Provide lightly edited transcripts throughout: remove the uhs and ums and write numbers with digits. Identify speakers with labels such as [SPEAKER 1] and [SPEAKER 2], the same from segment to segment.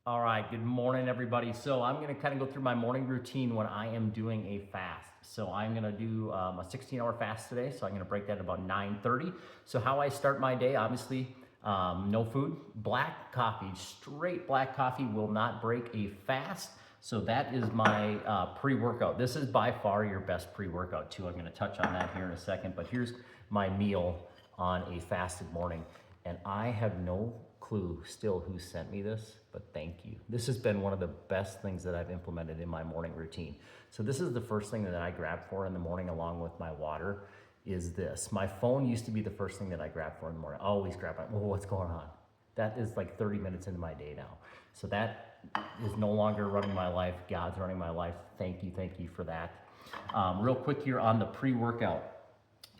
[SPEAKER 1] All right, good morning, everybody. So I'm going to kind of go through my morning routine when I am doing a fast. So I'm going to do a 16-hour fast today. So I'm going to break that at about 9:30. So how I start my day, obviously, no food, black coffee, straight black coffee will not break a fast. So that is my pre-workout. This is by far your best pre-workout too. I'm going to touch on that here in a second, but here's my meal on a fasted morning. And I have no clue still who sent me this, but thank you. This has been one of the best things that I've implemented in my morning routine. So this is the first thing that I grab for in the morning along with my water is this. My phone used to be the first thing that I grab for in the morning. I always grab it. Oh, what's going on? That is like 30 minutes into my day now. So that is no longer running my life. God's running my life. Thank you for that. Real quick here on the pre-workout.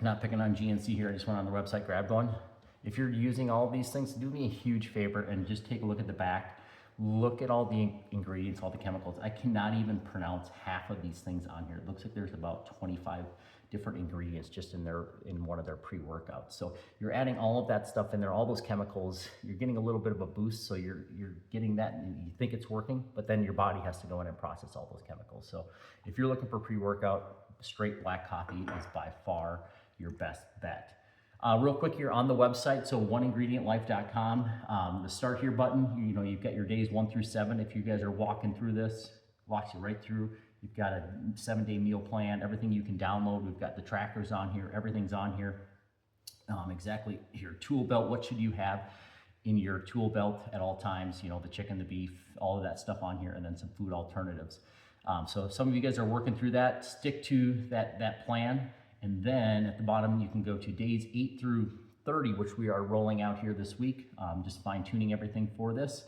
[SPEAKER 1] Not picking on GNC here. I just went on the website, grabbed one. If you're using all of these things, do me a huge favor and just take a look at the back. Look at all the ingredients, all the chemicals. I cannot even pronounce half of these things on here. It looks like there's about 25 different ingredients just in one of their pre-workouts. So you're adding all of that stuff in there, all those chemicals. You're getting a little bit of a boost, so you're getting that and you think it's working, but then your body has to go in and process all those chemicals. So if you're looking for pre-workout, straight black coffee is by far your best bet. Real quick here on the website, so oneingredientlife.com, the start here button, you've got your days 1 through 7. If you guys are walking through this, walks you right through. You've got a 7-day meal plan, everything you can download. We've got the trackers on here, everything's on here. Exactly your tool belt, what should you have in your tool belt at all times, the chicken, the beef, all of that stuff on here, and then some food alternatives. So some of you guys are working through that, stick to that plan. And then at the bottom, you can go to days 8 through 30, which we are rolling out here this week. Just fine tuning everything for this.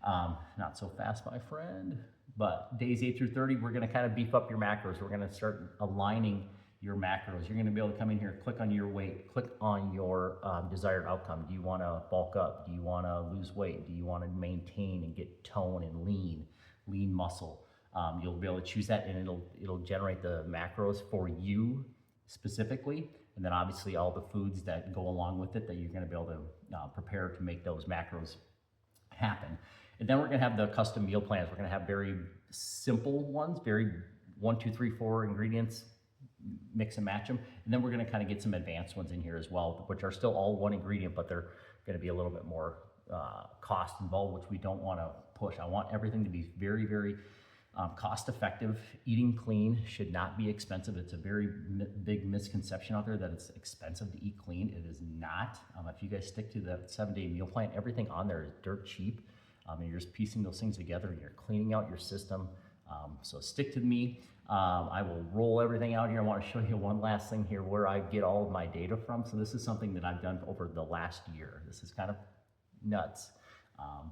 [SPEAKER 1] Not so fast, my friend. But days 8 through 30, we're going to kind of beef up your macros. We're going to start aligning your macros. You're going to be able to come in here, click on your weight, click on your desired outcome. Do you want to bulk up? Do you want to lose weight? Do you want to maintain and get tone and lean muscle? You'll be able to choose that, and it'll generate the macros for you specifically, and then obviously all the foods that go along with it that you're going to be able to prepare to make those macros happen. And then we're going to have the custom meal plans. We're going to have very simple ones, very 1, 2, 3, 4 ingredients, mix and match them. And then we're going to kind of get some advanced ones in here as well, which are still all one ingredient, but they're going to be a little bit more cost involved, which we don't want to push. I want everything to be very cost effective. Eating clean should not be expensive. It's a very big misconception out there that it's expensive to eat clean. It is not. If you guys stick to the 7-day meal plan, everything on there is dirt cheap. And you're just piecing those things together and you're cleaning out your system. So stick to me. I will roll everything out here. I want to show you one last thing here where I get all of my data from. So this is something that I've done over the last year. This is kind of nuts,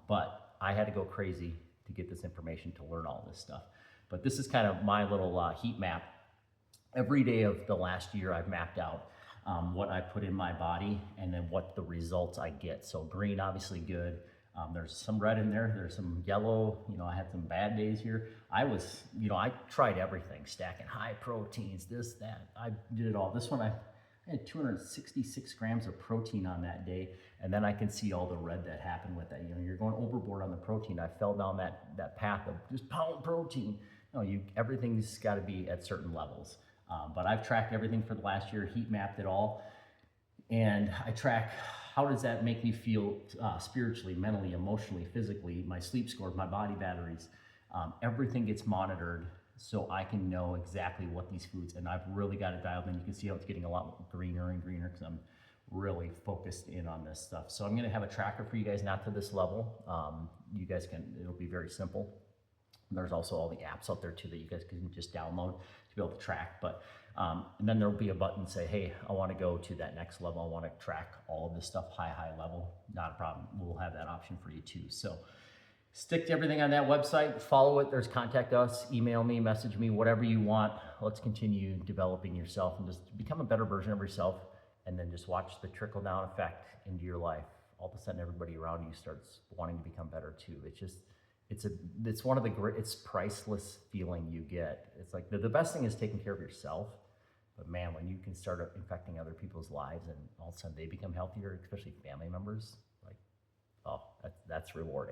[SPEAKER 1] but I had to go crazy to get this information to learn all this stuff. But this is kind of my little heat map. Every day of the last year I've mapped out what I put in my body and then what the results I get. So green, obviously good. There's some red in there, there's some yellow. I had some bad days here. I tried everything, stacking high proteins, this, that. I did it all. This one, I had 266 grams of protein on that day, and then I can see all the red that happened with that. You're going overboard on the protein. I fell down that path of just pound protein. No, everything's got to be at certain levels. But I've tracked everything for the last year, heat mapped it all, and I track how does that make me feel spiritually, mentally, emotionally, physically, my sleep scores, my body batteries. Everything gets monitored so I can know exactly what these foods, and I've really got it dialed in. You can see how it's getting a lot greener and greener because I'm really focused in on this stuff. So I'm gonna have a tracker for you guys, not to this level. You guys it'll be very simple. There's also all the apps out there too that you guys can just download to be able to track. But and then there'll be a button say, hey, I want to go to that next level. I want to track all of this stuff high level. Not a problem. We'll have that option for you too. So stick to everything on that website, follow it. There's contact us, email me, message me, whatever you want. Let's continue developing yourself and just become a better version of yourself, and then just watch the trickle down effect into your life. All of a sudden everybody around you starts wanting to become better too. It's one of the great, it's priceless feeling you get. It's like the best thing is taking care of yourself. But man, when you can start infecting other people's lives and all of a sudden they become healthier, especially family members, like, oh, that's rewarding.